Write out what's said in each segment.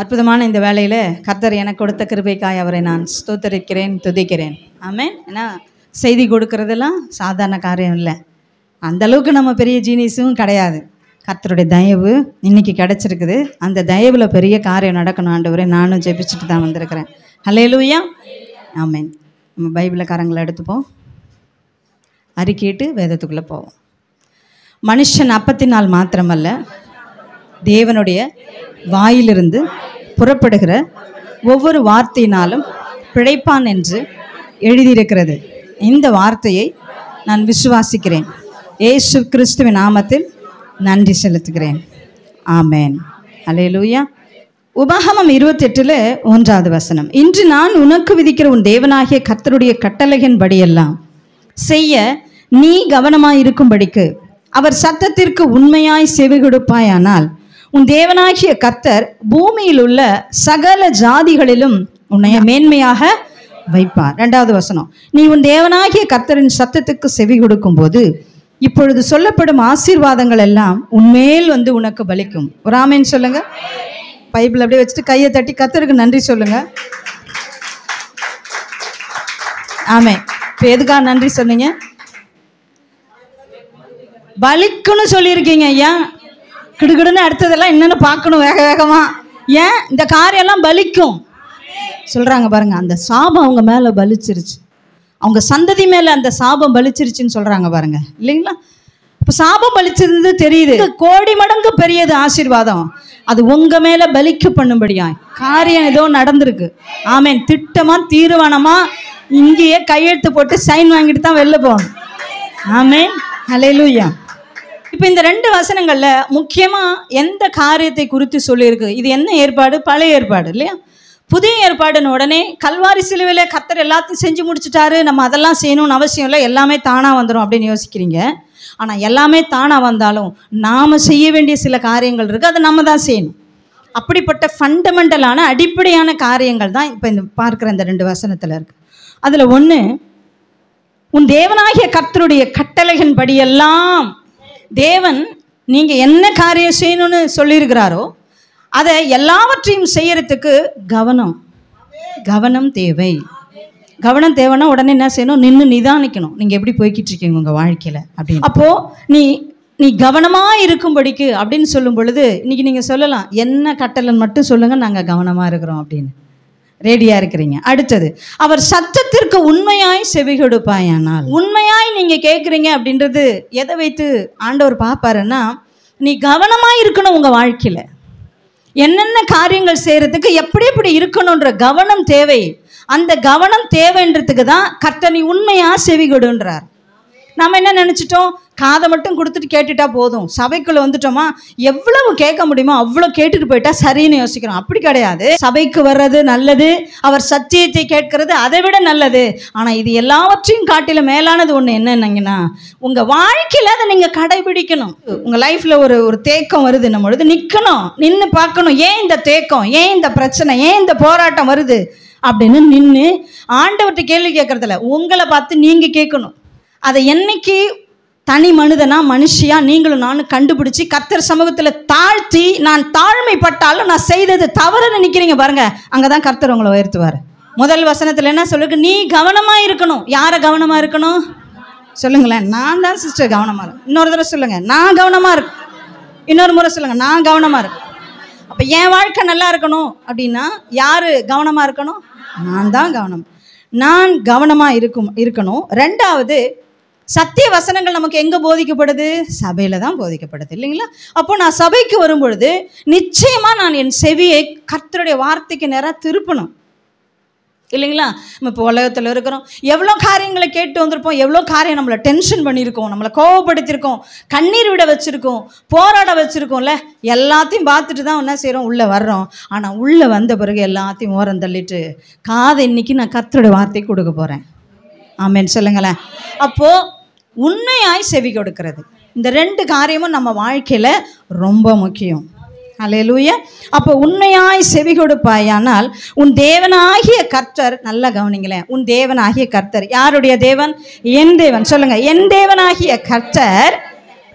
அற்புதமான இந்த வேளையில் கர்த்தர் எனக்கு கொடுத்த கிருபைக்காய் அவரை நான் ஸ்தோத்தரிக்கிறேன், துதிக்கிறேன். ஆமென். ஏன்னா செய்தி கொடுக்கறதெல்லாம் சாதாரண காரியம் இல்லை. அந்தளவுக்கு நம்ம பெரிய ஜீனியஸும் கிடையாது. கர்த்தருடைய தயவு இன்றைக்கி கிடச்சிருக்குது. அந்த தயவில் பெரிய காரியம் நடக்கணும் ஆண்டவரே, நானும் ஜெபிச்சுட்டு தான் வந்திருக்கிறேன். ஹல்லேலூயா, ஆமென். நம்ம பைபிளக்காரங்களை எடுத்துப்போம், அறிக்கையிட்டு வேதத்துக்குள்ளே போவோம். மனுஷன் அப்பத்தினால் மாத்திரமல்ல, தேவனுடைய வாயிலிருந்து புறப்படுகிற ஒவ்வொரு வார்த்தையினாலும் பிழைப்பான் என்று எழுதியிருக்கிறது. இந்த வார்த்தையை நான் விசுவாசிக்கிறேன். இயேசு கிறிஸ்துவின் நாமத்தில் நன்றி செலுத்துகிறேன். ஆமென். அல்லேலூயா. உபாகமம் 28:1 வசனம். இன்று நான் உனக்கு விதிக்கிற உன் தேவனாகிய கர்த்தருடைய கட்டளையின்படியெல்லாம் செய்ய நீ கவனமாயிருக்கும்படிக்கு அவர் சத்தத்திற்கு உண்மையாய் செவி கொடுப்பாயானால் உன் தேவனாகிய கர்த்தர் பூமியில் உள்ள சகல ஜாதிகளிலும் உன்னை மேன்மையாக வைப்பார். 2வது வசனம். நீ உன் தேவனாகிய கர்த்தரின் சத்தத்துக்கு செவி கொடுக்கும் போது இப்பொழுது சொல்லப்படும் ஆசீர்வாதங்கள் எல்லாம் உன்மேல் வந்து உனக்கு பலிக்கும். ஒரு ஆமென் சொல்லுங்க. பைபிள் அப்படியே வச்சுட்டு கையை தட்டி கர்த்தருக்கு நன்றி சொல்லுங்க. ஆமென். இப்போ எதுக்காக நன்றி சொன்னீங்க? பலிக்குன்னு சொல்லியிருக்கீங்க. ஏன் கிடுகிடுன்னு அடுத்ததெல்லாம் என்னென்னு பார்க்கணும் வேக வேகமாக. ஏன் இந்த காரியெல்லாம் பலிக்கும் சொல்கிறாங்க பாருங்க. அந்த சாபம் அவங்க மேலே பலிச்சிருச்சு, அவங்க சந்ததி மேலே அந்த சாபம் பலிச்சிருச்சுன்னு சொல்கிறாங்க பாருங்க, இல்லைங்களா? இப்போ சாபம் பலிச்சிருந்து தெரியுது. கோடி மடங்கு பெரியது ஆசீர்வாதம். அது உங்கள் மேலே பலிக்க பண்ணும்படியா காரியம் ஏதோ நடந்திருக்கு. ஆமென். திட்டமாக தீர்மானமாக இங்கேயே கையெழுத்து போட்டு சைன் வாங்கிட்டு தான் வெளில போகணும். ஆமென். ஹல்லேலூயா. இப்போ இந்த 2 வசனங்களில் முக்கியமாக எந்த காரியத்தை குறித்து சொல்லியிருக்கு? இது என்ன ஏற்பாடு? பழைய ஏற்பாடு இல்லையா? புதிய ஏற்பாடுன்னு உடனே கல்வாரி சிலுவையில் கர்த்தர் எல்லாத்தையும் செஞ்சு முடிச்சுட்டாரு, நம்ம அதெல்லாம் செய்யணும்னு அவசியம் இல்லை, எல்லாமே தானாக வந்துடும் அப்படின்னு யோசிக்கிறீங்க. ஆனால் எல்லாமே தானாக வந்தாலும் நாம் செய்ய வேண்டிய சில காரியங்கள் இருக்குது, அதை நம்ம தான் செய்யணும். அப்படிப்பட்ட ஃபண்டமெண்டலான அடிப்படையான காரியங்கள் தான் இப்போ இந்த பார்க்குற இந்த 2 வசனத்தில் இருக்குது. அதில் ஒன்று, உன் தேவனாகிய கர்த்தருடைய கட்டளையின்படியெல்லாம் தேவன் நீங்கள் என்ன காரியம் செய்யணும்னு சொல்லியிருக்கிறாரோ அதை எல்லாவற்றையும் செய்யறதுக்கு கவனம் தேவை. கவனம் தேவைன்னா உடனே என்ன செய்யணும்? நின்று நிதானிக்கணும். நீங்கள் எப்படி போய்கிட்டு இருக்கீங்க உங்கள் வாழ்க்கையில் அப்படின்னு. அப்போது நீ கவனமாக இருக்கும்படிக்கு அப்படின்னு சொல்லும் பொழுது இன்றைக்கி நீங்கள் சொல்லலாம், என்ன கட்டளைன்னு மட்டும் சொல்லுங்கள், நாங்கள் கவனமாக இருக்கிறோம் அப்படின்னு ரெடியாக இருக்கிறீங்க. அடுத்தது, அவர் சத்தத்திற்கு உண்மையாய் செவி கொடுப்பாயானால். உண்மையாய் நீங்கள் கேட்குறீங்க அப்படின்றது எதை வைத்து ஆண்டவர் பார்ப்பாருன்னா, நீ கவனமாக இருக்கணும் உங்கள் வாழ்க்கையில். என்னென்ன காரியங்கள் செய்கிறதுக்கு எப்படி எப்படி இருக்கணுன்ற கவனம் தேவை. அந்த கவனம் தேவைன்றதுக்கு தான் கர்த்தர் நீ உண்மையாக செவி கொடுன்றார். நம்ம என்ன நினச்சிட்டோம்? காதை மட்டும் கொடுத்துட்டு கேட்டுட்டா போதும், சபைக்குள்ளே வந்துட்டோமா எவ்வளவு கேட்க முடியுமோ அவ்வளோ கேட்டுட்டு போயிட்டா சரின்னு யோசிக்கிறோம். அப்படி கிடையாது. சபைக்கு வர்றது நல்லது, அவர் சத்தியத்தை கேட்கறது அதை விட நல்லது. ஆனால் இது எல்லாவற்றையும் காட்டிலும் மேலானது ஒன்று என்னன்னா, உங்கள் வாழ்க்கையில் அதை நீங்கள் கடைபிடிக்கணும். உங்கள் லைஃப்பில் ஒரு தேக்கம் வருது, நம்ம பொழுது நிற்கணும், நின்று பார்க்கணும். ஏன் இந்த தேக்கம், ஏன் இந்த பிரச்சனை, ஏன் இந்த போராட்டம் வருது அப்படின்னு நின்று ஆண்டவர்கிட்ட கேள்வி கேட்கறதில்ல, உங்களை பார்த்து நீங்கள் கேட்கணும். அதை என்னைக்கு தனி மனிதனா மனுஷியா நீங்களும் நானும் கண்டுபிடிச்சி கர்த்தர் சமூகத்தில் தாழ்த்தி, நான் தாழ்மைப்பட்டாலும் நான் செய்தது தவறுன்னு நிற்கிறீங்க பாருங்க, அங்கே தான் கர்த்தர் உங்களை உயர்த்துவார். முதல் வசனத்தில் என்ன சொல்லுங்க? நீ கவனமாக இருக்கணும். யாரை கவனமாக இருக்கணும் சொல்லுங்களேன்? நான் தான் சிஸ்டர் கவனமாக இருக்கேன். இன்னொரு தடவை சொல்லுங்கள், நான் கவனமாக இருக்கேன். இன்னொரு முறை சொல்லுங்கள், நான் கவனமாக இருக்கேன். அப்போ என் வாழ்க்கை நல்லா இருக்கணும் அப்படின்னா யார் கவனமாக இருக்கணும்? நான் தான் நான் கவனமாக இருக்கணும். 2வது, சத்திய வசனங்கள் நமக்கு எங்கே போதிக்கப்படுது? சபையில் தான் போதிக்கப்படுது, இல்லைங்களா? அப்போ நான் சபைக்கு வரும்பொழுது நிச்சயமாக நான் என் செவியை கர்த்தருடைய வார்த்தைக்கு நேராக திருப்பணும், இல்லைங்களா? நம்ம இப்போ உலகத்தில் இருக்கிறோம், எவ்வளோ காரியங்களை கேட்டு வந்திருப்போம், எவ்வளோ காரியம் நம்மளை டென்ஷன் பண்ணியிருக்கோம், நம்மளை கோவப்படுத்தியிருக்கோம், கண்ணீர் விட வச்சுருக்கோம், போராட வச்சுருக்கோம்ல. எல்லாத்தையும் பார்த்துட்டு தான் என்ன செய்கிறோம்? உள்ளே வர்றோம். ஆனால் உள்ளே வந்த பிறகு எல்லாத்தையும் ஓரம் தள்ளிட்டு காதை இன்னைக்கு நான் கர்த்தருடைய வார்த்தை கொடுக்க போகிறேன். ஆமென் சொல்லுங்களேன். அப்போது உண்மையாய் செவி கொடுக்கிறது, இந்த 2 காரியமும் நம்ம வாழ்க்கையில் ரொம்ப முக்கியம். அல்லேலூயா. அப்போ உண்மையாய் செவி கொடுப்பாயானால் உன் தேவனாகிய கர்த்தர், நல்லா கவனிங்களேன், உன் தேவனாகிய கர்த்தர் யாருடைய தேவன்? என் தேவன். சொல்லுங்க, என் தேவனாகிய கர்த்தர்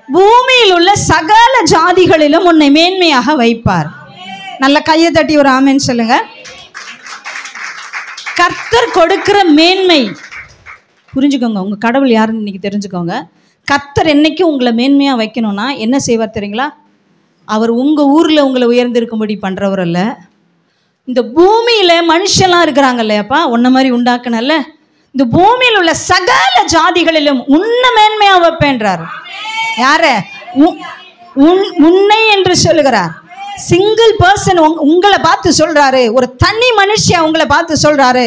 பூமியில் உள்ள சகல ஜாதிகளிலும் உன்னை மேன்மையாக வைப்பார். நல்ல கையை தட்டி ஒரு ஆமேன்னு சொல்லுங்க. கர்த்தர் கொடுக்கிற மேன்மை புரிஞ்சுக்கோங்க. உங்க கடவுள் யாருன்னு இன்னைக்கு தெரிஞ்சுக்கோங்க. கர்த்தர் என்னைக்கும் உங்களை மேன்மையா வைக்கணும்னா என்ன செய்வார் தெரியுங்களா? அவர் உங்க ஊர்ல உங்களை உயர்ந்திருக்கும்படி பண்றவர் அல்ல. இந்த பூமியில மனுஷெல்லாம் இருக்கிறாங்க இல்லையாப்பா, உன்ன மாதிரி உண்டாக்குனல்ல, இந்த பூமியில் உள்ள சகல ஜாதிகளிலும் உன்னை மேன்மையா வைப்பேன்றார். யார? உன்னை என்று சொல்லுகிறார். சிங்கிள் பர்சன் உங்களை பார்த்து சொல்றாரு. ஒரு தனி மனுஷன் உங்களை பார்த்து சொல்றாரு.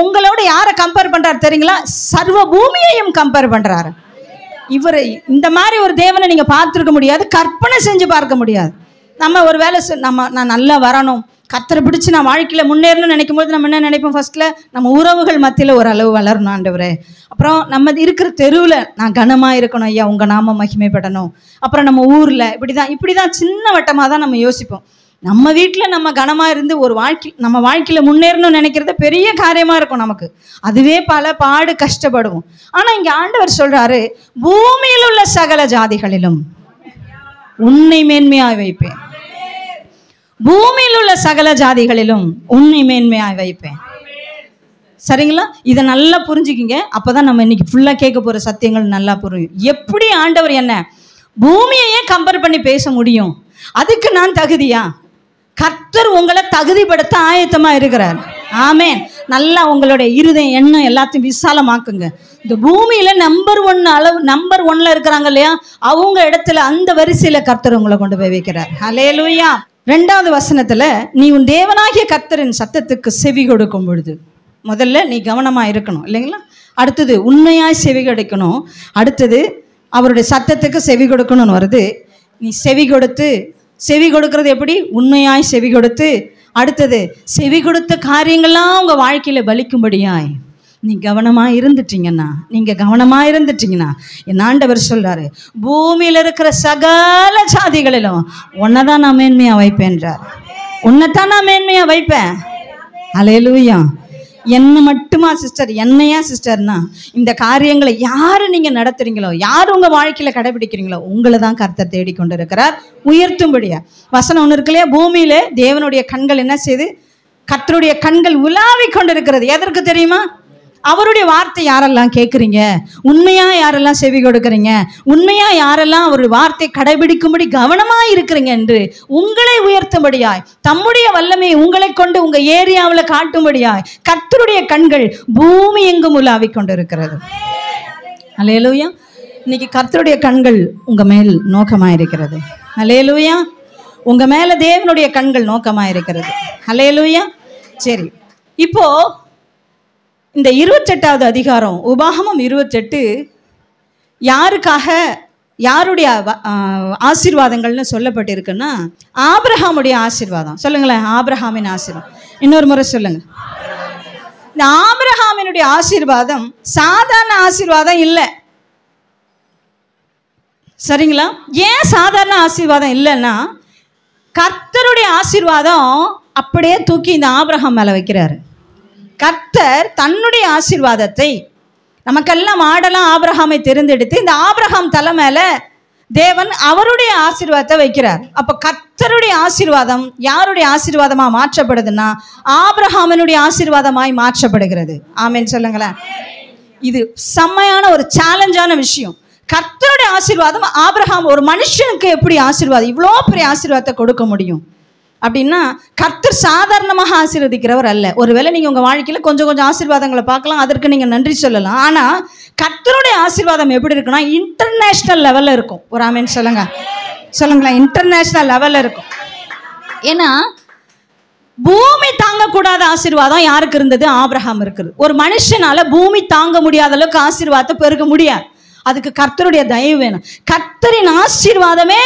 உங்களோட யாரை கம்பேர் பண்றாரு தெரியுங்களா? சர்வ பூமியையும் கம்பேர் பண்றாரு. இவர் இந்த மாதிரி ஒரு தேவனை நீங்க பார்த்துருக்க முடியாது, கற்பனை செஞ்சு பார்க்க முடியாது. நம்ம ஒரு வேலை நான் நல்லா வரணும், கர்த்தரை பிடிச்சி நான் வாழ்க்கையில் முன்னேறணும்னு நினைக்கும் போது நம்ம என்ன நினைப்போம்? ஃபர்ஸ்ட்ல நம்ம உறவுகள் மத்தியில் ஒரு அளவு வளரணும் ஆண்டவரே. அப்புறம் நம்ம இருக்கிற தெருவில் நான் கனமாக இருக்கணும் ஐயா, உங்கள் நாம மகிமைப்படணும். அப்புறம் நம்ம ஊரில் இப்படி தான் சின்ன வட்டமாக தான் நம்ம யோசிப்போம். நம்ம வீட்டில் நம்ம கனமாக இருந்து ஒரு நம்ம வாழ்க்கையில் முன்னேறணும்னு நினைக்கிறது பெரிய காரியமாக இருக்கும் நமக்கு. அதுவே பல பாடு கஷ்டப்படுவோம். ஆனால் இங்கே ஆண்டவர் சொல்கிறாரு, பூமியில் உள்ள சகல ஜாதிகளிலும் உன்னை மேன்மையாக வைப்பேன். பூமியில் உள்ள சகல ஜாதிகளிலும் உன்னை மேன்மையாக வைப்பேன். சரிங்களா? இதை நல்லா புரிஞ்சுக்கிங்க. அப்போதான் நம்ம இன்னைக்கு ஃபுல்லாக கேட்க போகிற சத்தியங்கள் நல்லா புரியும். எப்படி ஆண்டவர் என்ன பூமியையே கம்பேர் பண்ணி பேச முடியும்? அதுக்கு நான் தகுதியா? கர்த்தர் உங்களை தகுதிப்படுத்த ஆயத்தமாக இருக்கிறார். ஆமேன். நல்லா உங்களுடைய இருதயம் எண்ணம் எல்லாத்தையும் விசாலமாக்குங்க. இந்த பூமியில நம்பர் 1 இருக்கிறாங்க இல்லையா, அவங்க இடத்துல அந்த வரிசையில கர்த்தர் உங்களை கொண்டு போய் வைக்கிறார். ஹல்லேலூயா. 2வது வசனத்துல, நீ உன் தேவனாகிய கர்த்தரின் சத்தத்துக்கு செவி கொடுக்கும் பொழுது, முதல்ல நீ கவனமா இருக்கணும் இல்லைங்களா? அடுத்தது உண்மையாய் செவி கொடுக்கணும். அடுத்தது அவருடைய சத்தத்துக்கு செவி கொடுக்கணும்னு வருது. நீ செவி கொடுக்கறது எப்படி? உண்மையாய் செவி கொடுத்து, அடுத்தது செவி கொடுத்த காரியங்கள்லாம் உங்க வாழ்க்கையில பலிக்கும்படியாய் நீங்க கவனமா இருந்துட்டீங்கன்னா என் ஆண்டவர் சொல்றாரு, பூமியில இருக்கிற சகல ஜாதிகளிலும் உன்னைதான் நான் மேன்மையா வைப்பேன்றார். உன்னைத்தான் நான் மேன்மையா வைப்பேன். ஹல்லேலூயா. என்ன மட்டுமா சிஸ்டர்? என்னையா சிஸ்டர்னா, இந்த காரியங்களை யாரு நீங்க நடத்துறீங்களோ, யார் உங்க வாழ்க்கையில கடைபிடிக்கிறீங்களோ, உங்களை தான் கர்த்தர் தேடிக்கொண்டு இருக்கிறார் உயர்த்தும்படியா. வசனம் ஒன்று இருக்கு இல்லையா, பூமியில தேவனுடைய கண்கள் என்ன செய்து? கர்த்தருடைய கண்கள் உலாவிக் கொண்டிருக்கிறது. எதற்கு தெரியுமா? அவருடைய வார்த்தை யாரெல்லாம் கேட்குறீங்க, உண்மையா யாரெல்லாம் செவி கொடுக்குறீங்க, உண்மையா யாரெல்லாம் அவருடைய வார்த்தை கடைபிடிக்கும்படி கவனமா இருக்கிறீங்க என்று உங்களை உயர்த்தும்படியாய், தம்முடைய வல்லமையை உங்களை கொண்டு உங்க ஏரியாவில் காட்டும்படியாய் கர்த்தருடைய கண்கள் பூமி எங்கும் உலாவிக் கொண்டிருக்கிறது. ஹல்லேலூயா. இன்னைக்கு கர்த்தருடைய கண்கள் உங்க மேல் நோக்கமாயிருக்கிறது. ஹல்லேலூயா. உங்க மேல தேவனுடைய கண்கள் நோக்கமாயிருக்கிறது. ஹல்லேலூயா. சரி, இப்போ இந்த 28வது அதிகாரம் உபாகமம் 28 யாருக்காக, யாருடைய ஆசீர்வாதங்கள்னு சொல்லப்பட்டிருக்குன்னா, ஆபிரகாமுடைய ஆசீர்வாதம். சொல்லுங்களேன், ஆபிரகாமின் ஆசீர்வாதம். இன்னொரு முறை சொல்லுங்க. இந்த ஆபிரகாமினுடைய ஆசீர்வாதம் சாதாரண ஆசீர்வாதம் இல்லை. சரிங்களா? ஏன் சாதாரண ஆசீர்வாதம் இல்லைன்னா, கர்த்தருடைய ஆசீர்வாதம் அப்படியே தூக்கி இந்த ஆபிரகாம் மேலே வைக்கிறாரு. கர்த்தர் தன்னுடைய ஆசீர்வாதத்தை நமக்கெல்லாம் ஆடலாம் ஆபிரகாமை தெரிந்தெடுத்து இந்த ஆபிரகாம் தலை மேல தேவன் அவருடைய ஆசீர்வாதத்தை வைக்கிறார். அப்ப கர்த்தருடைய ஆசீர்வாதம் யாருடைய ஆசீர்வாதமா மாற்றப்படுதுன்னா, ஆபிரகாமினுடைய ஆசீர்வாதமாய் மாற்றப்படுகிறது. ஆமென் சொல்லுங்களேன். இது செம்மையான ஒரு சேலஞ்சான விஷயம். கர்த்தருடைய ஆசீர்வாதம் ஆபிரகாம், ஒரு மனுஷனுக்கு எப்படி ஆசீர்வாதம் இவ்வளோ பெரிய ஆசீர்வாதத்தை கொடுக்க முடியும் அப்படின்னா, கர்த்தர் சாதாரணமாக ஆசீர்வதிக்கிறவர் அல்ல. ஒருவேளை நீங்கள் உங்கள் வாழ்க்கையில் கொஞ்சம் ஆசீர்வாதங்களை பார்க்கலாம், அதற்கு நீங்கள் நன்றி சொல்லலாம். ஆனால் கர்த்தருடைய ஆசீர்வாதம் எப்படி இருக்குன்னா, இன்டர்நேஷ்னல் லெவலில் இருக்கும். ஒரு ஆமென் சொல்லுங்களேன். இன்டர்நேஷ்னல் லெவலில் இருக்கும். ஏன்னா பூமி தாங்கக்கூடாத ஆசீர்வாதம் யாருக்கு இருந்தது? ஆபிரகாம் இருக்குது. ஒரு மனுஷனால பூமி தாங்க முடியாத அளவுக்கு ஆசீர்வாதத்தை பெருக முடியாது. அதுக்கு கர்த்தருடைய தயவு வேணும். கர்த்தரின் ஆசீர்வாதமே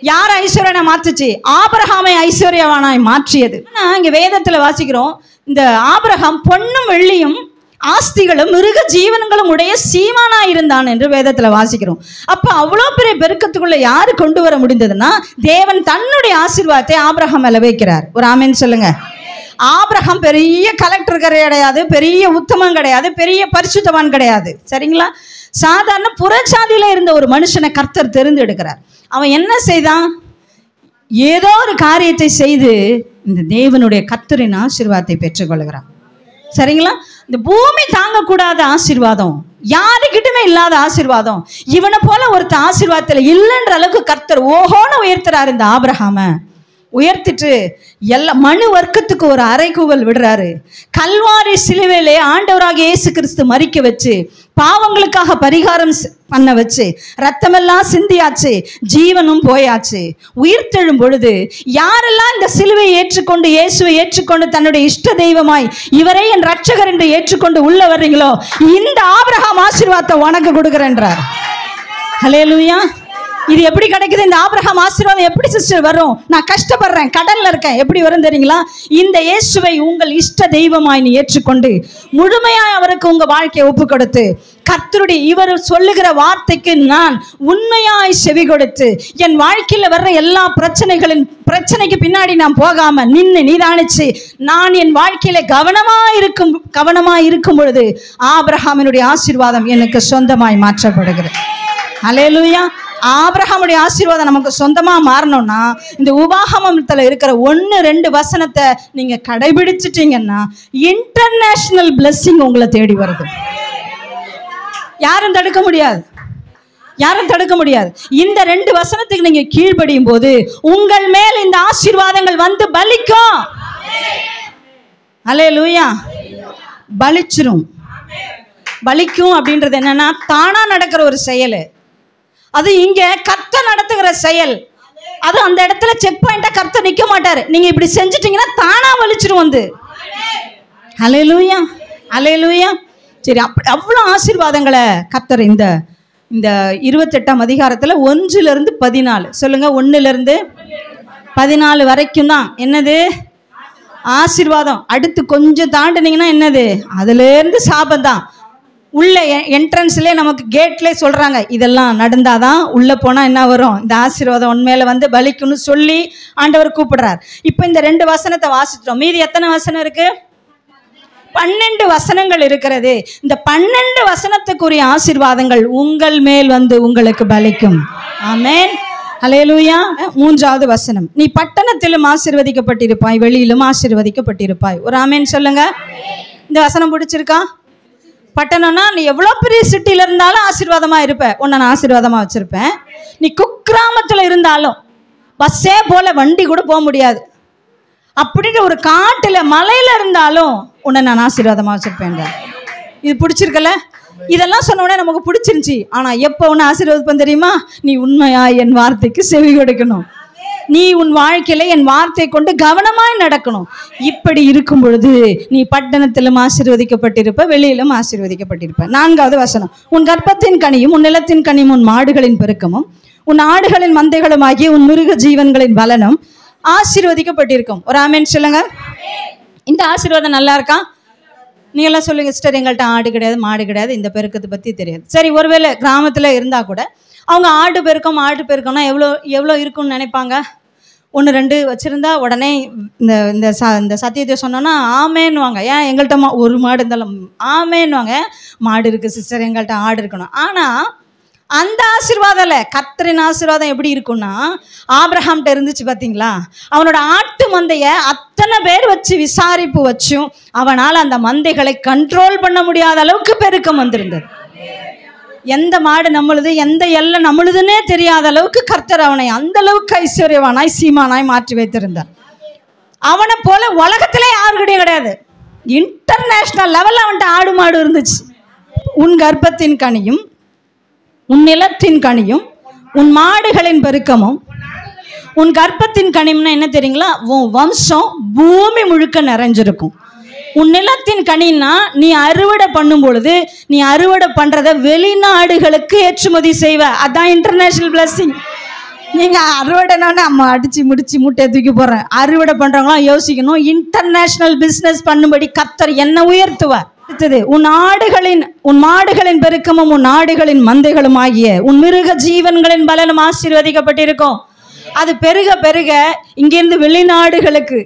யார் ஐஸ்வர்யனை மாற்றுச்சு? ஆபிரகாமை ஐஸ்வர்யவானாய் மாற்றியது. இங்க வேதத்துல வாசிக்கிறோம், இந்த ஆபிரகாம் பொன்னும் வெள்ளியும் ஆஸ்திகளும் மிருக ஜீவனங்களும் உடைய சீமானாய் இருந்தான் என்று வேதத்துல வாசிக்கிறோம். அப்ப அவ்வளோ பெரிய பெருக்கத்துக்குள்ள யாரு கொண்டு வர முடிந்ததுன்னா, தேவன் தன்னுடைய ஆசீர்வாதத்தை ஆபிரகாம் மேல வைக்கிறார். ஒரு ஆமென் சொல்லுங்க. ஆபிரகாம் பெரிய கலெக்டர் கிடையாது, பெரிய உத்தமம் கிடையாது, பெரிய பரிசுத்தவான் கிடையாது. சரிங்களா? சாதாரண புறச்சாதியில இருந்த ஒரு மனுஷனை கர்த்தர் தெரிந்தெடுக்கிறார். அவன் என்ன செய்தான்? ஏதோ ஒரு காரியத்தை செய்து இந்த தேவனுடைய கர்த்தரின் ஆசீர்வாதத்தை பெற்றுக்கொள்கிறான். சரிங்களா? இந்த பூமி தாங்கக்கூடாத ஆசீர்வாதம், யாருக்கிட்டுமே இல்லாத ஆசீர்வாதம், இவனை போல ஒருத்த ஆசீர்வாதத்தில் இல்லைன்ற அளவுக்கு கர்த்தர் ஓஹோன்னு உயர்த்துறாரு. இந்த ஆபிரகாம உயர்த்திட்டு எல்லா மனு வர்க்கத்துக்கு ஒரு அறைகூவல் விடுறாரு. கல்வாரி சிலுவையிலே ஆண்டவராக இயேசு கிறிஸ்து மரிக்க வச்சு, பாவங்களுக்காக பரிகாரம் பண்ண வச்சு, ரத்தமெல்லாம் சிந்தியாச்சு, ஜீவனும் போயாச்சு. உயிர்த்தெழும் பொழுது யாரெல்லாம் இந்த சிலுவையை ஏற்றுக்கொண்டு இயேசுவை ஏற்றுக்கொண்டு தன்னுடைய இஷ்ட தெய்வமாய் இவரே என் ரட்சகர் என்று ஏற்றுக்கொண்டு உள்ள வர்றீங்களோ, இந்த ஆபிரகாம் ஆசீர்வாதத்தை உனக்கு கொடுக்குறேன்றார். ஹல்லேலூயா. இது எப்படி கிடைக்குது? இந்த ஆபிரகாம் ஆசீர்வாதம் எப்படி சிஸ்டர் வரும்? நான் கஷ்டப்படுறேன், கடல்ல இருக்கேன், எப்படி வரும் தெரியுங்களா? இந்த இயேசுவை உங்கள் இஷ்ட தெய்வமாய் நீ ஏற்றுக்கொண்டு முழுமையாய் அவருக்கு உங்க வாழ்க்கையை ஒப்பு கொடுத்து, கர்த்தருடைய இவர் சொல்லுகிற வார்த்தைக்கு நான் உண்மையாய் செவி கொடுத்து, என் வாழ்க்கையில வர்ற எல்லா பிரச்சனைக்கு பின்னாடி நான் போகாம நின்று நிதானிச்சு, நான் என் வாழ்க்கையில கவனமா இருக்கும் பொழுது ஆபிரகாமினுடைய ஆசீர்வாதம் எனக்கு சொந்தமாய் மாற்றப்படுகிறது. ஹல்லேலூயா. ஆபிரகாமுடைய ஆசீர்வாதம் நமக்கு சொந்தமா மாறணும்னா இந்த உபாகமத்துல இருக்கிற 1-2 வசனத்தை நீங்க கடைபிடிச்சிட்டீங்கன்னா இன்டர்நேஷனல் பிளெஸிங் உங்களை தேடி வருது. யாரும் தடுக்க முடியாது, யாரும் தடுக்க முடியாது. இந்த 2 வசனத்துக்கு நீங்க கீழ்ப்படியும் போது உங்கள் மேல் இந்த ஆசீர்வாதங்கள் வந்து பலிக்கும். அல்லேலூயா. பலிச்சிரும். பலிக்கும் அப்படின்றது என்னன்னா தானா நடக்கிற ஒரு செயல். அது இங்க கர்த்தர் நடத்துகிற செயல். அது அந்த இடத்துல செக் பாயிண்டா கர்த்தர் நிக்க மாட்டாரு. நீங்க இப்படி செஞ்சிட்டீங்கன்னா தானா வலிச்சிரும் வந்து. ஹல்லேலூயா, ஹல்லேலூயா. சரி, அவ்வளவு ஆசீர்வாதங்களை கர்த்தர் இந்த 28ஆம் அதிகாரத்துல 1-14 சொல்லுங்க. 1-14 வரைக்கும் தான் என்னது? ஆசீர்வாதம். அடுத்து கொஞ்சம் தாண்டினீங்கன்னா என்னது? அதுல இருந்து சாபம் தான். உள்ள என்ட்ரன்ஸ்லேயே நமக்கு கேட்லேயே சொல்கிறாங்க, இதெல்லாம் நடந்தாதான் உள்ளே போனால் என்ன வரும்? இந்த ஆசீர்வாதம் உண்மையில வந்து பலிக்குன்னு சொல்லி ஆண்டவர் கூப்பிடுறார். இப்போ இந்த 2 வசனத்தை வாசிச்சிட்டோம். மீதி எத்தனை வசனம் இருக்கு? 12 வசனங்கள் இருக்கிறது. இந்த 12 வசனத்துக்குரிய ஆசீர்வாதங்கள் உங்கள் மேல் வந்து உங்களுக்கு பலிக்கும். ஆமென். ஹல்லேலூயா. 3வது வசனம், நீ பட்டணத்திலும் ஆசீர்வதிக்கப்பட்டிருப்பாய், வெளியிலும் ஆசீர்வதிக்கப்பட்டிருப்பாய். ஒரு ஆமென் சொல்லுங்க. இந்த வசனம் பிடிச்சிருக்கா? பட்டணம்னா நீ எவ்வளோ பெரிய சிட்டியில் இருந்தாலும் ஆசீர்வாதமாக இருப்ப. உன்னை நான் ஆசீர்வாதமாக வச்சுருப்பேன். நீ குக்கிராமத்தில் இருந்தாலும் பஸ்ஸே போல வண்டி கூட போக முடியாது. அப்படின்ற ஒரு காட்டில் மலையில் இருந்தாலும் உன்னை நான் ஆசீர்வாதமாக வச்சுருப்பேன். இது பிடிச்சிருக்கல? இதெல்லாம் சொன்ன உடனே நமக்கு பிடிச்சிருந்துச்சி. ஆனால் எப்போ உன்னை ஆசீர்வாதம் தெரியுமா? நீ உண்மையா என் வார்த்தைக்கு செவி கொடுக்கணும். நீ உன் வாழ்க்கையில என் வார்த்தை கொண்டு கவனமாய் நடக்கணும். இப்படி இருக்கும் பொழுது நீ பட்டணத்திலும் ஆசீர்வதிக்கப்பட்டிருப்ப, வெளியிலும் ஆசீர்வதிக்கப்பட்டிருப்ப. 4வது வசனம், உன் கர்ப்பத்தின் கனியும் உன் நிலத்தின் கனியும் உன் மாடுகளின் பெருக்கமும் உன் ஆடுகளின் மந்தைகளும் ஆகிய உன் மிருக ஜீவன்களின் பலனும் ஆசீர்வதிக்கப்பட்டிருக்கும். ஒரு ஆமென் சொல்லுங்க. இந்த ஆசீர்வாதம் நல்லா இருக்கா? நீங்க எல்லாம் சொல்லுங்க, சிஸ்டர் எங்கள்கிட்ட ஆடு கிடையாது, மாடு கிடையாது, இந்த பெருக்கத்தை பத்தி தெரியாது. சரி, ஒருவேளை கிராமத்துல இருந்தா கூட அவங்க ஆடு பெருக்கம்னா எவ்வளோ இருக்குன்னு நினைப்பாங்க? 1-2 வச்சுருந்தா உடனே இந்த சத்தியத்தை சொன்னோன்னா ஆமேன்னுவாங்க. ஏன் எங்கள்கிட்ட ஒரு மாடு இருந்தாலும் ஆமேன்னுவாங்க. மாடு இருக்குது சிஸ்டர், எங்கள்கிட்ட ஆடு இருக்கணும். ஆனால் அந்த ஆசீர்வாதம் இல்லை. கர்த்தரின் ஆசீர்வாதம் எப்படி இருக்குன்னா, ஆபிரகாம்கிட்ட இருந்துச்சு பார்த்தீங்களா? அவனோட ஆட்டு மந்தையை அத்தனை பேர் வச்சு விசாரிப்பு வச்சும் அவனால் அந்த மந்தைகளை கண்ட்ரோல் பண்ண முடியாத அளவுக்கு பெருக்கம் வந்திருந்தது. எந்த மாடு நம்மளுது, எந்த எல்லை நம்மளுதுன்னே தெரியாத அளவுக்கு கர்த்தர் அவனை அந்த அளவுக்கு ஐஸ்வர்யவானாய் சீமானாய் மாற்றி வைத்திருந்தார். அவனை போல உலகத்திலே யாருக்கிட்டையும் கிடையாது. இன்டர்நேஷனல் லெவலில் அவன்கிட்ட ஆடு மாடு இருந்துச்சு. உன் கர்ப்பத்தின் கனியும் உன் நிலத்தின் கனியும் உன் மாடுகளின் பெருக்கமும். உன் கர்ப்பத்தின் கனிம்னா என்ன தெரியுங்களா? உன் வம்சம் பூமி முழுக்க நிறைஞ்சிருக்கும். உன் நிலத்தின் கனின்னா நீ அறுவடை பண்ணும் பொழுது நீ அறுவடை பண்றத வெளிநாடுகளுக்கு ஏற்றுமதி செய்வ. அதான் இன்டர்நேஷனல் பிளஸிங். நீங்க அறுவடைனா நம்ம அடிச்சு முடிச்சு மூட்டையை தூக்கி போடுறேன். அறுவடை பண்றவங்களாம் யோசிக்கணும், இன்டர்நேஷனல் பிசினஸ் பண்ணும்படி கர்த்தர் என்ன உயர்த்துவார். அடுத்தது, உன் மாடுகளின் பெருக்கமும் உன் ஆடுகளின் மந்தைகளும் ஆகிய உன் மிருக ஜீவன்களின் பலனும் ஆசீர்வதிக்கப்பட்டிருக்கும். அது பெருக பெருக இங்கிருந்து வெளிநாடுகளுக்கு,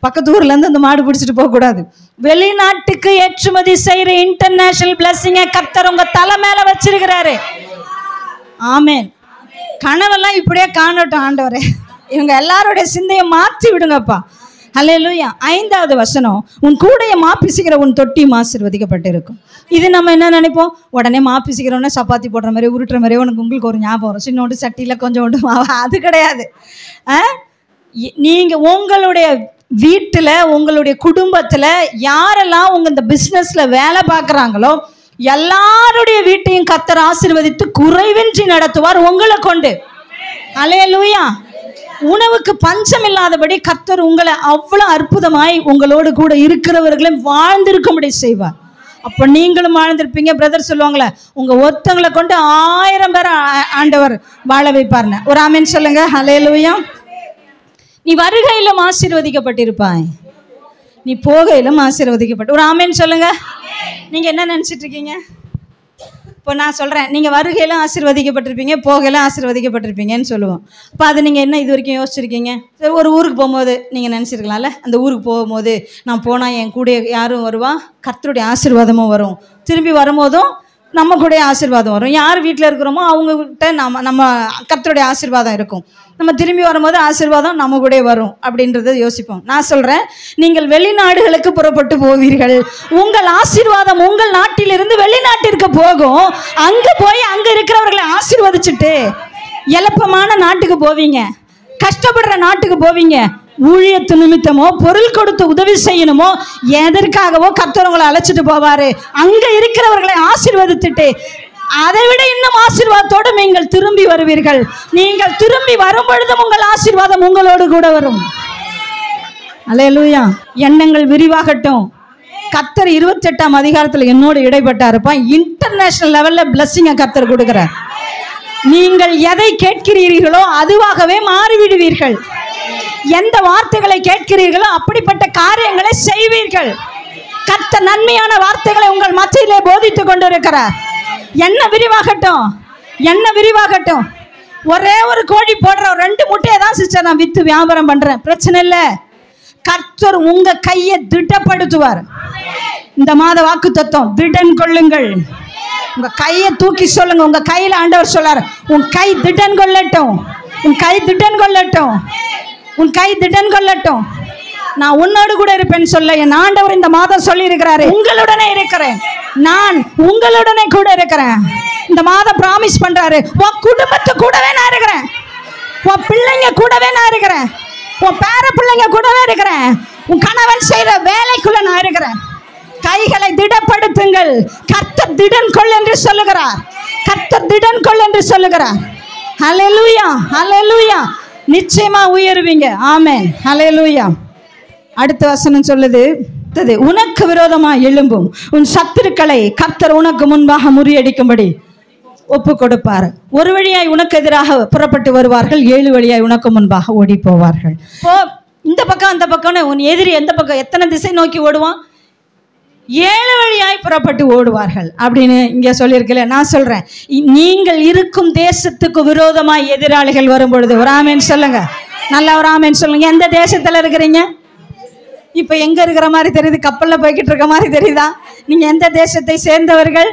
பக்கத்து ஊர்ல இருந்து அந்த மாடு பிடிச்சிட்டு போக கூடாது, வெளிநாட்டுக்கு ஏற்றுமதி செய்யற இன்டர்நேஷனல் பிளஸிங்க கர்த்தர் உங்க தலை மேல வச்சிருக்கிறாரு. ஆமென். கனவெல்லாம் இப்படியே காணட்டும் ஆண்டவரே. இவங்க எல்லாருடைய சிந்தையை மாற்றி விடுங்கப்பா. ஹல்லேலூயா. 5வது வசனம், உன் கூடைய மாப்பிசுகிற உன் தொட்டியும் ஆசீர்வதிக்கப்பட்டு இருக்கும். இது நம்ம என்ன நினைப்போம், உடனே மாப்பிசுகிறோன்னே சப்பாத்தி போடுற மாதிரி உருட்டுற மாதிரி உங்களுக்கு ஒரு ஞாபகம் வரும், சின்னோண்டு சட்டியில் கொஞ்சோண்டு மாவா. அது கிடையாது. நீங்கள் உங்களுடைய வீட்டில் உங்களுடைய குடும்பத்தில் யாரெல்லாம் உங்கள் இந்த பிஸ்னஸில் வேலை பார்க்குறாங்களோ எல்லாருடைய வீட்டையும் கர்த்தர் ஆசீர்வதித்து குறைவின்றி நடத்துவார் உங்களை கொண்டு. ஹல்லேலூயா. உணவுக்கு பஞ்சம் இல்லாதபடி கர்த்தர் உங்களை அவ்வளோ அற்புதமாய் உங்களோடு கூட இருக்கிறவர்களையும் வாழ்ந்திருக்கும்படி செய்வார். அப்போ நீங்களும் வாழ்ந்திருப்பீங்க. பிரதர் சொல்லுவாங்களே, உங்கள் ஒருத்தங்களை கொண்டு 1000 பேர் ஆண்டவர் வாழ வைப்பார்னு. ஒரு ஆமீன் சொல்லுங்க. ஹல்லேலூயா. நீ வருகையிலும் ஆசீர்வதிக்கப்பட்டிருப்பாய், நீ போகையிலும் ஆசீர்வதிக்கப்பட்டு. ஒரு ஆமீன் சொல்லுங்க. நீங்கள் என்ன நினச்சிட்டு இருக்கீங்க? இப்போ நான் சொல்கிறேன், நீங்கள் வருகையிலும் ஆசீர்வதிக்கப்பட்டிருப்பீங்க, போகையிலும் ஆசீர்வதிக்கப்பட்டிருப்பீங்கன்னு சொல்லுவோம். இப்போ அது நீங்கள் என்ன இது வரைக்கும் யோசிச்சிருக்கீங்க? சரி, ஒரு ஊருக்கு போகும்போது நீங்கள் நினச்சிருக்கலாம்ல, அந்த ஊருக்கு போகும்போது நான் போனால் என் கூட யாரும் வருவா, கர்த்தருடைய ஆசீர்வாதமும் வரும். திரும்பி வரும்போதும் நம்ம கூட ஆசீர்வாதம் வரும். யார் வீட்டில் இருக்கிறோமோ அவங்ககிட்ட நம்ம கர்த்தருடைய ஆசீர்வாதம் இருக்கும். நம்ம திரும்பி வரும்போது ஆசீர்வாதம் நம்ம கூட வரும் அப்படின்றத யோசிப்போம். நான் சொல்கிறேன், நீங்கள் வெளிநாடுகளுக்கு புறப்பட்டு போவீர்கள். உங்கள் ஆசீர்வாதம் உங்கள் நாட்டிலிருந்து வெளிநாட்டிற்கு போகும். அங்கே போய் அங்கே இருக்கிறவர்களை ஆசீர்வதிச்சுட்டு எளப்பமான நாட்டுக்கு போவீங்க, கஷ்டப்படுற நாட்டுக்கு போவீங்க. ஊழியத்து நிமித்தமோ பொருள் கொடுத்து உதவி செய்யணுமோ எதற்காகவோ கர்த்தர் அழைச்சிட்டு போவாரு. அங்க இருக்கிறவர்களை ஆசீர்வதித்துட்டு அதை விட இன்னும் ஆசீர்வாதத்தோடு நீங்கள் திரும்பி வருவீர்கள். நீங்கள் திரும்பி வரும் பொழுதும் உங்கள் ஆசீர்வாதம் உங்களோடு கூட வரும். அல்லேலூயா. எண்ணங்கள் விரிவாகட்டும். கர்த்தர் 28ஆம் அதிகாரத்தில் என்னோடு இடைப்பட்டாருப்பா. இன்டர்நேஷனல் லெவல்ல பிளஸ்ஸிங்க கர்த்தர் கொடுக்கிறார். நீங்கள் எதை கேட்கிறீர்களோ அதுவாகவே மாறிவிடுவீர்கள். எந்த வார்த்தைகளை கேட்கிறீர்களோ அப்படிப்பட்ட காரியங்களை செய்வீர்கள். கர்த்தர் நன்மையான வார்த்தைகளை உங்கள் மத்தியிலே போதித்துக் கொண்டிருக்கிறார். என்ன விரிவாகட்டும், என்ன விரிவாகட்டும். ஒரே ஒரு கோழி போடுற 2 முட்டையை தான் சிஸ்டர் நான் வித்து வியாபாரம் பண்றேன், பிரச்சனை இல்லை. கர்த்தர் உங்க கையை திடப்படுத்துவார். இந்த மாத வாக்கு தத்துவம், திடன் கொள்ளுங்கள். உங்க கையை தூக்கி சொல்லுங்க. உங்க கையில ஆண்டவர் சொல்றார், உன் கை திடன் கொள்ளட்டும், உன் கை திடன் கொள்ளட்டும், உன் கை திடன் கொள்ளட்டும். நான் உன்னோடு கூட இருப்பேன்னு சொல்ல என் ஆண்டவர் இந்த மாதம் சொல்லி இருக்கிறாரு. உங்களுடனே இருக்கிறேன், நான் உங்களுடனே கூட இருக்கிறேன். இந்த மாதம் பிராமிஸ் பண்றாரு, உன் குடும்பத்து கூடவே நான் இருக்கிறேன், உன் பிள்ளைங்க கூடவே நான் இருக்கிறேன், உன் பேர பிள்ளைங்க கூடவே இருக்கிறேன், உன் கணவன் செய்யற வேலைக்குள்ள நான் இருக்கிறேன். கைகளை திடப்படுத்துங்கள். கர்த்தர் திடன் கொள் என்று சொல்லுகிறார். கர்த்தர் திடன் கொள் என்று சொல்லுகிறார். ஹல்லேலூயா, ஹல்லேலூயா. நிச்சயமா உயருவீங்க. ஆமென். ஹல்லேலூயா. அடுத்த வசனம் சொல்லுது, உனக்கு விரோதமாக எழும்பும் உன் சத்துருக்களை கர்த்தர் உனக்கு முன்பாக முறியடிக்கும்படி ஒப்பு கொடுப்பார். ஒரு வழியாய் உனக்கு எதிராக புறப்பட்டு வருவார்கள், 7 வழியாய் உனக்கு முன்பாக ஓடி போவார்கள். இப்போ இந்த பக்கம் அந்த பக்கம்னு உன் எதிரி எந்த பக்கம் எத்தனை திசை நோக்கி ஓடுவான்? 7 வழியாய் புறப்பட்டு ஓடுவார்கள் அப்படின்னு இங்கே சொல்லியிருக்கல. நான் சொல்றேன், நீங்கள் இருக்கும் தேசத்துக்கு விரோதமாய் எதிராளிகள் வரும் பொழுது ஒரு ஆமேன் சொல்லுங்க. நல்லா ஒரு ஆமேன் சொல்லுங்க. எந்த தேசத்துல இருக்கிறீங்க? இப்ப எங்க இருக்கிற மாதிரி தெரியுது? கப்பல்ல போய்கிட்டு இருக்க மாதிரி தெரியுதா? நீங்க எந்த தேசத்தை சேர்ந்தவர்கள்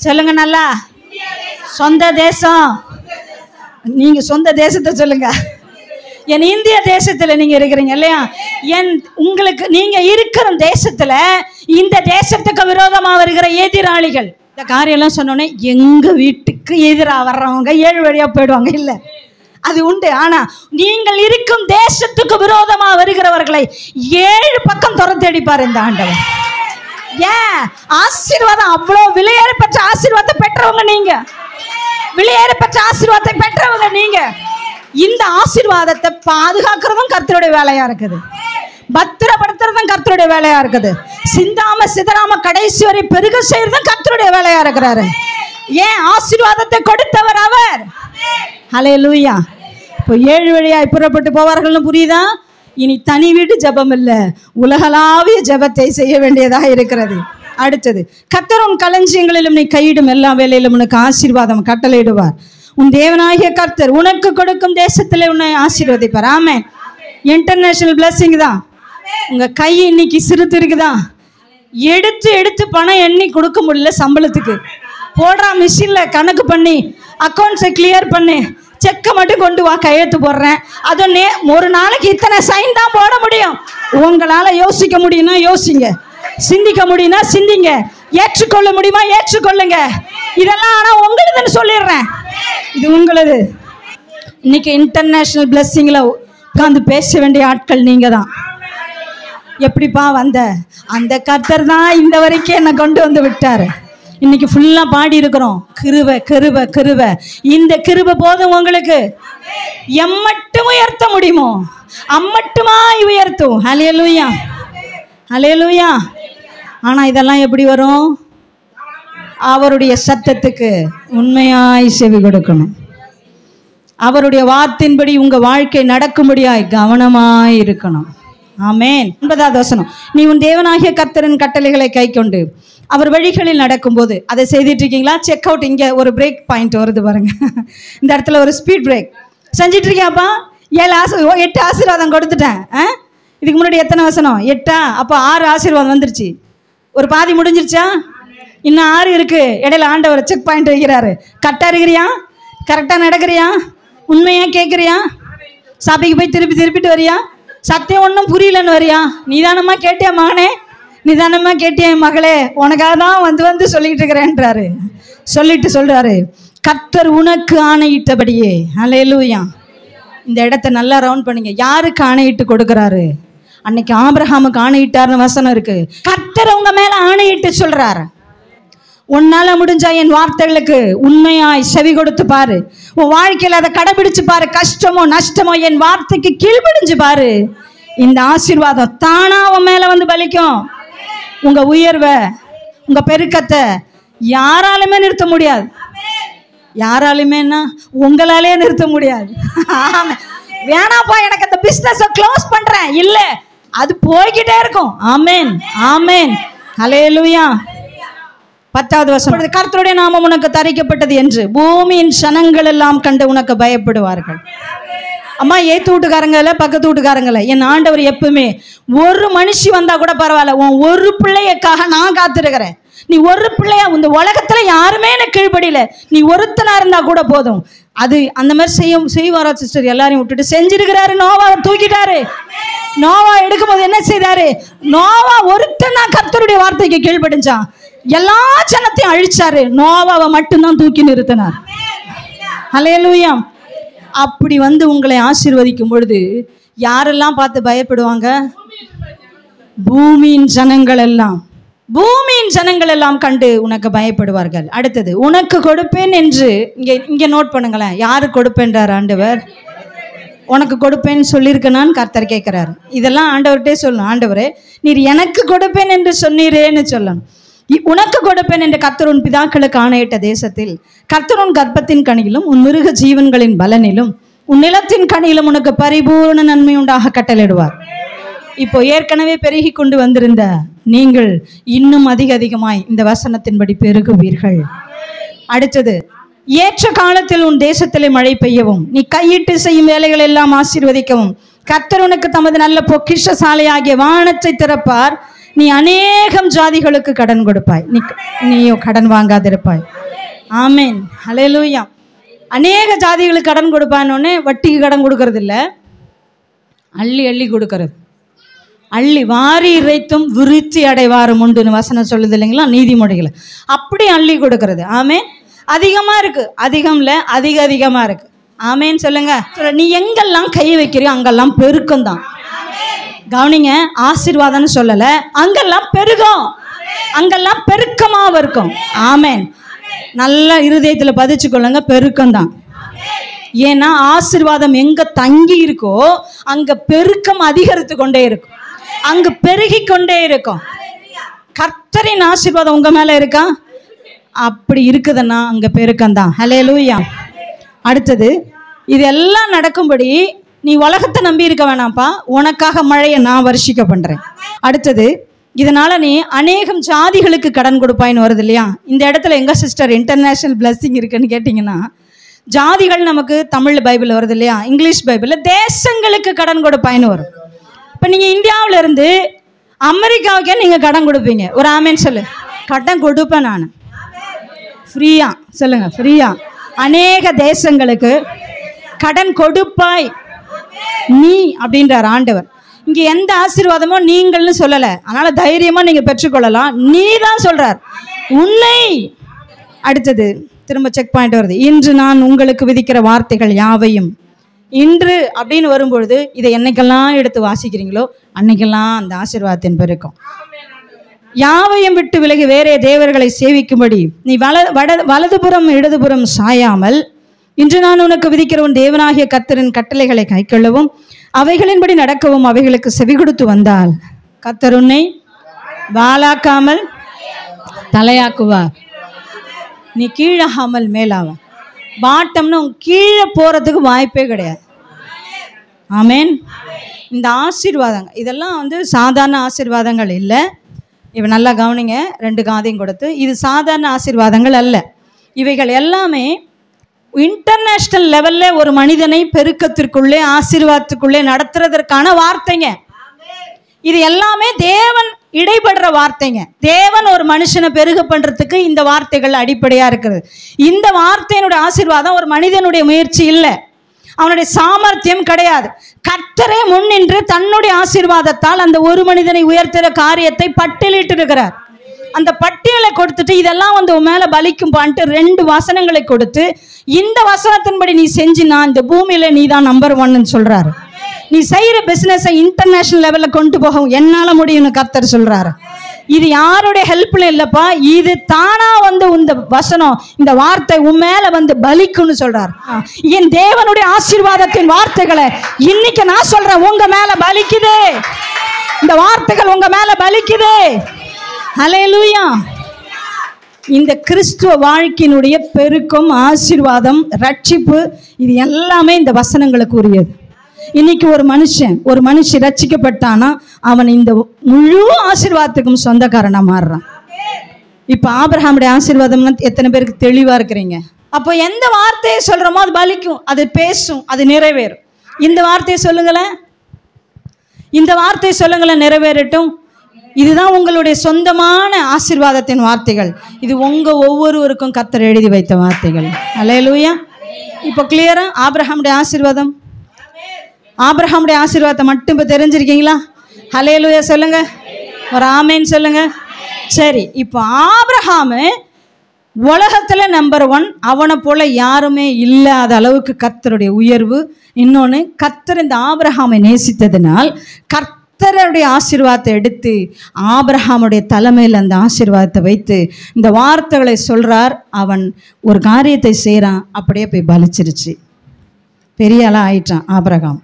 சொல்லுங்க. நல்லா சொந்த தேசம். நீங்க சொந்த தேசத்தை சொல்லுங்க. என் இந்திய தேசத்துல நீங்க இருக்கிறீங்க இல்லையா? உங்களுக்கு நீங்க இருக்கிற தேசத்துல இந்த தேசத்துக்கு விரோதமா வருகிற எதிராளிகள் இந்த காரியம் எல்லாம் சொன்னோன்னே எங்க வீட்டுக்கு எதிராக வர்றவங்க 7 வழியா போயிடுவாங்க. இல்ல, அது உண்டு. ஆனா நீங்கள் இருக்கும் தேசத்துக்கு விரோதமா வருகிறவர்களை 7 பக்கம் துரத்தி அடிப்பார் இந்த ஆண்டவர். ஏன்? ஆசீர்வாதம், அவ்வளவு விலையேற பெற்ற ஆசீர்வாதத்தை பெற்றவங்க நீங்க, விலையேற பெற்ற ஆசீர்வாதத்தை பெற்றவங்க நீங்க. இந்த ஆசீர்வாதத்தை பாதுகாக்கிறதும் கர்த்தருடைய வேலையா இருக்குது, பத்திரப்படுத்துறதும் கர்த்தருடைய வேலையா இருக்குது, சிந்தாம சிதறாம கடைசி வரை பெருக செய்யறதும் கர்த்தருடைய வேலையா இருக்கிறாரு. ஏன்? ஆசீர்வாதத்தை கொடுத்தவர் அவர். ஹல்லேலூயா. இப்போ 7 வழியாய் புறப்பட்டு போவார்கள்னு புரியுதா? இனி தனி வீட்டு ஜெபம் இல்லை, உலகளாவிய ஜெபத்தை செய்ய வேண்டியதாக இருக்கிறது. அடுத்தது, கர்த்தர் உன் களஞ்சியங்களிலும் நீ கையிடும் எல்லா வேலையிலும் உனக்கு ஆசீர்வாதம் கட்டளையிடுவார். உன் தேவனாகிய கர்த்தர் உனக்கு கொடுக்கும் தேசத்துல உன்னை ஆசீர்வதிப்பார். ஆமென். இன்டர்நேஷனல் பிளஸிங் தான். உங்க கை இன்னைக்கு சிறுத்து இருக்குதான், எடுத்து எடுத்து பணம் எண்ணி கொடுக்க முடியல. சம்பளத்துக்கு போடுற மிஷின்ல கணக்கு பண்ணி அக்கௌண்ட்ஸை கிளியர் பண்ணி செக்கை மட்டும் கொண்டு வா, கையெழுத்து போடுறேன். அதுவும் ஒரு நாளைக்கு இத்தனை சைன் தான் போட முடியும். உங்களால யோசிக்க முடியும்னா யோசிங்க, சிந்திக்க முடியும்னா சிந்திங்க, ஏற்றுக்கொள்ள முடியுமா ஏற்றுக்கொள்ளுங்க. இதெல்லாம் ஆனா உங்களுதுன்னு சொல்லிடுறேன், இது உங்களது. இன்னைக்கு இன்டர்நேஷனல் பிளெஸிங்ல உட்கார்ந்து பேச வேண்டிய ஆட்கள் நீங்க தான். எப்படிப்பா வந்த? அந்த கர்த்தர் தான் இந்த வரைக்கும் என்னை கொண்டு வந்து விட்டாரு. இன்னைக்கு ஃபுல்லா பாடி இருக்கிறோம், கிருபை கிருபை கிருபை. இந்த கிருபை போதும் உங்களுக்கு. எம்மட்டும் உயர்த்த முடியுமோ அம்மட்டுமாய் உயர்த்தும். ஹல்லேலூயா, ஹல்லேலூயா. ஆனா இதெல்லாம் எப்படி வரும்? அவருடைய சத்தத்துக்கு உண்மையாய் செவி கொடுக்கணும். அவருடைய வார்த்தையின்படி உங்க வாழ்க்கை நடக்கும்படியாய் கவனமாய் இருக்கணும். ஆமென். 9வது வசனம், நீ உன் தேவனாகிய கர்த்தரின் கட்டளைகளை கைக்கொண்டு அவர் வழிகளில் நடக்கும்போது. அதை செய்துட்டு இருக்கீங்களா? Check out. இங்க ஒரு பிரேக் பாயிண்ட் வருது பாருங்க. இந்த இடத்துல ஒரு ஸ்பீட் பிரேக் செஞ்சிட்டு இருக்கியாப்பா? 8 ஆசீர்வாதம் கொடுத்துட்டேன். இதுக்கு முன்னாடி எத்தனை வசனம்? 8. அப்போ 6 ஆசீர்வாதம் வந்துருச்சு. ஒரு பாதி முடிஞ்சிருச்சா? இன்னும் 6 இருக்கு. இடையில ஆண்டவர் செக் பாயிண்ட் வைக்கிறாரு. கரெக்டாக இருக்கிறியா? கரெக்டாக நடக்கிறியா? உண்மையாக கேட்குறியா? சபைக்கு போய் திருப்பிட்டு வரியா? சத்தியம் ஒன்றும் புரியலன்னு வரியா? நிதானமாக கேட்டியா மகனே? நிதானமாக கேட்டியா மகளே? உனக்காக தான் வந்து சொல்லிக்கிட்டு இருக்கிறேன்றாரு. சொல்லிட்டு சொல்கிறாரு, கர்த்தர் உனக்கு ஆணையிட்டபடியே. ஹல்லேலூயா. இந்த இடத்த நல்லா ரவுண்ட் பண்ணிங்க. யாருக்கு ஆணையிட்டு கொடுக்குறாரு? அன்னைக்கு ஆபிரகாமுக்கு ஆணையிட்டார்னு வசனம் இருக்கு. கர்த்தர் உங்க மேல ஆணையிட்டு சொல்றாரு, உன்னால முடிஞ்சா என் வார்த்தைகளுக்கு உண்மையாய் செவி கொடுத்து பாரு. உன் வாழ்க்கையில அதை கடைபிடிச்சு பாரு. கஷ்டமோ நஷ்டமோ என் வார்த்தைக்கு கீழ்பிடிஞ்சு பாரு. இந்த ஆசீர்வாதம் தானா உன் மேல வந்து பலிக்கும். உங்க உயர்வை, உங்க பெருக்கத்தை யாராலுமே நிறுத்த முடியாது. யாராலுமேன்னா உங்களாலே நிறுத்த முடியாது. வேணாப்பா எனக்கு அந்த பிசினஸை க்ளோஸ் பண்றேன் இல்ல, அது போய்கிட்டே இருக்கும். ஆமென், ஆமென், ஹல்லேலூயா. 10வது வசனம், கர்த்தருடைய நாமம் உனக்கு தரிக்கப்பட்டது என்று பூமியின் சனங்கள் எல்லாம் கண்டு உனக்கு பயப்படுவார்கள். அம்மா, ஏத்து வீட்டுக்காரங்கள பக்கத்து வீட்டுக்காரங்கள, என் ஆண்டவர் எப்பவுமே ஒரு மனுஷி வந்தா கூட பரவாயில்ல, உன் ஒரு பிள்ளையக்காக நான் காத்திருக்கிறேன். நீ ஒரு பிள்ளையா, இந்த உலகத்துல யாருமே எனக்கு கீழ்படியில, நீ ஒருத்தனா இருந்தா கூட போதும். அது அந்த மாதிரி செய்வாரா சிஸ்டர்? எல்லாரையும் விட்டுட்டு செஞ்சிருக்கிறாரு. நோவாவை தூக்கிட்டாரு. நோவா எடுக்கும்போது என்ன செய்தாரு? நோவா ஒருத்தனா கர்த்தருடைய வார்த்தைக்கு கீழ்படிஞ்சான். எல்லா ஜனத்தையும் அழிச்சாரு, நோவாவை மட்டும்தான் தூக்கி நிறுத்தினார். ஹல்லேலூயா. அப்படி வந்து உங்களை ஆசீர்வதிக்கும் பொழுது யாரெல்லாம் பார்த்து பயப்படுவாங்க? பூமியின் ஜனங்கள் எல்லாம், பூமியின் ஜனங்கள் எல்லாம் கண்டு உனக்கு பயப்படுவார்கள். அடுத்தது, உனக்கு கொடுப்பேன் என்று இங்க நோட் பண்ணுங்களேன். யாரு கொடுப்பேன்றார் ஆண்டவர்? உனக்கு கொடுப்பேன்னு சொல்லியிருக்கனான்னு கர்த்தர் கேட்கிறாரு. இதெல்லாம் ஆண்டவர்கிட்டே சொல்லணும். ஆண்டவரே, நீர் எனக்கு கொடுப்பேன் என்று சொன்னீரேன்னு சொல்லணும். உனக்கு கொடுப்பேன் என்று கர்த்தர் உன் பிதாக்களுக்கு ஆணையிட்ட தேசத்தில் கர்த்தர் உன் கர்ப்பத்தின் கனியிலும் உன் மிருக ஜீவன்களின் பலனிலும் உன் நிலத்தின் கனியிலும் உனக்கு பரிபூர்ண நன்மை உண்டாக கட்டளையிடுவார். இப்போ ஏற்கனவே பெருகி கொண்டு வந்திருந்த நீங்கள் இன்னும் அதிகமாய் இந்த வசனத்தின்படி பெருகுவீர்கள். அடுத்தது, ஏற்ற காலத்தில் உன் தேசத்திலே மழை பெய்யவும் நீ கையிட்டு செய்யும் வேலைகள் எல்லாம் ஆசீர்வதிக்கவும் கர்த்தர் உனக்கு தமது நல்ல பொக்கிஷ சாலையாகிய வானத்தை திறப்பார். நீ அநேகம் ஜாதிகளுக்கு கடன் கொடுப்பாய், நீயோ கடன் வாங்காதிருப்பாய். ஆமென், ஹல்லேலூயா. அநேக ஜாதிகளுக்கு கடன் கொடுப்பான்னு வட்டிக்கு கடன் கொடுக்கறது இல்லை, அள்ளி அள்ளி கொடுக்கறது. அள்ளி வாரி இறைத்தும் விருத்தி அடைவாரும் உண்டுன்னு வசனம் சொல்லுது இல்லைங்களா, நீதிமொழிகளை. அப்படி அள்ளி கொடுக்கறது. ஆமென். அதிகமாக இருக்கு, அதிகம் இல்லை, அதிகமாக இருக்கு. ஆமென் சொல்லுங்க. நீ எங்கெல்லாம் கை வைக்கிறியோ அங்கெல்லாம் பெருக்கம் தான். கவனிங்க, ஆசீர்வாதம்னு சொல்லல, அங்கெல்லாம் பெருகும், அங்கெல்லாம் பெருக்கமாக இருக்கும். ஆமென். நல்ல இருதயத்துல பதிச்சு கொள்ளுங்க, பெருக்கம் தான். ஏன்னா ஆசீர்வாதம் எங்க தங்கி இருக்கோ அங்க பெருக்கம் அதிகரித்து கொண்டே இருக்கும், அங்கு பெருகி கொண்டே இருக்கும். கர்த்தரின் ஆசீர்வாதம் உங்க மேல இருக்கா? அப்படி இருக்குதுன்னா அங்க பெருக்கம் தான். ஹல்லேலூயா. அடுத்தது, இதெல்லாம் நடக்கும்படி நீ உலகத்தை நம்பி இருக்க வேணாம்ப்பா, உனக்காக மழையை நான் வருஷிக்க பண்றேன். அடுத்தது, இதனால நீ அநேகம் ஜாதிகளுக்கு கடன் கொடுப்பாயின்னு வருது இல்லையா? இந்த இடத்துல எங்க சிஸ்டர் இன்டர்நேஷனல் பிளஸிங் இருக்குன்னு கேட்டிங்கன்னா, ஜாதிகள் நமக்கு தமிழ் பைபிள் வருது இல்லையா, இங்கிலீஷ் பைபிளில் தேசங்களுக்கு கடன் கொடுப்பாயின்னு வரும். இப்போ நீங்கள் இந்தியாவில் இருந்து அமெரிக்காவுக்கே நீங்கள் கடன் கொடுப்பீங்க. ஒரு ஆமேன்னு சொல்லு. கடன் கொடுப்பேன் நான், ஃப்ரீயா சொல்லுங்க, ஃப்ரீயா. அநேக தேசங்களுக்கு கடன் கொடுப்பாய் நீ அப்படின்றார் ஆண்டவர். இங்க எந்த ஆசீர்வாதமோ நீங்கள்னு சொல்லல, அதனால தைரியமா நீங்க பெற்றுக்கொள்ளலாம். நீ தான் சொல்றார், உன்னை. அடுத்தது திரும்ப செக் பாயிண்ட் வருது. இன்று நான் உங்களுக்கு விதிக்கிற வார்த்தைகள் யாவையும். இன்று அப்படின்னு வரும்பொழுது இதை என்னைக்கெல்லாம் எடுத்து வாசிக்கிறீங்களோ அன்னைக்கெல்லாம் அந்த ஆசீர்வாதத்தின் பெருக்கும். யாவையும் விட்டு விலகி வேறே தேவர்களை சேவிக்கும்படி நீ வலதுபுறம் இடதுபுறம் சாயாமல் இன்று நான் உனக்கு விதிக்கிற உன் தேவனாகிய கர்த்தரின் கட்டளைகளை கைக்கொள்ளவும் அவைகளின்படி நடக்கவும் அவைகளுக்கு செவி கொடுத்து வந்தால் கர்த்தர் உன்னை வாலாக்காமல் தலையாக்குவார். நீ கீழாகாமல் மேலாவ. பாட்டம்னு கீழே போறதுக்கு வாய்ப்பே கிடையாது. ஆமேன். இந்த ஆசீர்வாதங்கள் இதெல்லாம் சாதாரண ஆசீர்வாதங்கள் இல்லை. இவ நல்லா கவனிங்க, 2 காதையும் கொடுத்து. இது சாதாரண ஆசீர்வாதங்கள் அல்ல. இவைகள் எல்லாமே இன்டர்நேஷ்னல் லெவலில் ஒரு மனிதனை பெருக்கத்திற்குள்ளே ஆசீர்வாதத்துக்குள்ளே நடத்துறதற்கான வார்த்தைங்க. இது எல்லாமே தேவன் இடைபடுற வார்த்தைங்க. தேவன் ஒரு மனுஷனை பெருக பண்றதுக்கு இந்த வார்த்தைகள் அடிப்படையா இருக்குது. இந்த வார்த்தையினுடைய ஆசீர்வாதம் ஒரு மனிதனுடைய முயற்சி இல்லை, அவனுடைய சாமர்த்தியம் கிடையாது. கர்த்தரே முன்னின்று தன்னுடைய ஆசீர்வாதத்தால் அந்த ஒரு மனிதனை உயர்த்துற காரியத்தை பட்டியலிட்டு இருக்கிறார். அந்த பட்டியலை கொடுத்துட்டு இதெல்லாம் உன் மேல பலிக்கும் பான்ட்டு 2 வசனங்களை கொடுத்து இந்த வசனத்தின்படி நீ செஞ்சினா இந்த பூமியில நீ தான் நம்பர் 1 சொல்றாரு. நீ செய்யற பிசினஸை இன்டர்நேஷனல் லெவல்ல கொண்டு போக என்னால முடியும்னு கர்த்தர் சொல்றாரு. இது யாருடைய ஹெல்ப்ல இல்லப்பா, இது தானா இந்த வசனம் இந்த வார்த்தை உன் மேல பலிக்கும்னு சொல்றாரு. என் தேவனுடைய ஆசீர்வாதத்தின் வார்த்தைகளை இன்னைக்கு நான் சொல்றேன், உங்க மேல பலிக்குது. இந்த வார்த்தைகள் உங்க மேல பலிக்குது. ஹல்லேலூயா. இந்த கிறிஸ்துவ வாழ்க்கையினுடைய பெருக்கம், ஆசீர்வாதம், ரட்சிப்பு இது எல்லாமே இந்த வசனங்களுக்கு உரியது. இன்னைக்கு ஒரு மனுஷன் ரட்சிக்கப்பட்டானா அவன் இந்த முழு ஆசீர்வாதத்துக்கும் சொந்தக்காரனா மாறுறான். இப்ப ஆபிரகாமுடைய ஆசீர்வாதம் எத்தனை பேருக்கு தெளிவா இருக்கிறீங்க? அப்போ எந்த வார்த்தையை சொல்றோமோ அது பலிக்கும், அது பேசும், அது நிறைவேறும். இந்த வார்த்தையை சொல்லுங்களேன், இந்த வார்த்தையை சொல்லுங்களேன், நிறைவேறட்டும். இதுதான் உங்களுடைய சொந்தமான ஆசீர்வாதத்தின் வார்த்தைகள். இது உங்க ஒவ்வொருவருக்கும் கர்த்தர் எழுதி வைத்த வார்த்தைகள். அல்லேலூயா. இப்போ கிளியரா ஆபிரகாமுடைய ஆசீர்வாதம், ஆபிரகாமுடைய ஆசீர்வாதத்தை மட்டும் இப்போ தெரிஞ்சிருக்கீங்களா? ஹல்லேலூயா சொல்லுங்க, ஒரு ஆமேன் சொல்லுங்க. சரி, இப்போ ஆபிரகாமு உலகத்துல நம்பர் 1, அவனை போல யாருமே இல்லாத அளவுக்கு கர்த்தருடைய உயர்வு. இன்னொன்று, கர்த்தர் இந்த ஆபிரகாமை நேசித்ததினால் கர்த்தருடைய ஆசீர்வாதத்தை எடுத்து ஆபிரகாமுடைய தலைமையில் அந்த ஆசீர்வாதத்தை வைத்து இந்த வார்த்தைகளை சொல்றார். அவன் ஒரு காரியத்தை செய்கிறான், அப்படியே போய் பலிச்சிருச்சு, பெரிய ஆளா ஆயிட்டான் ஆபிரகாம்.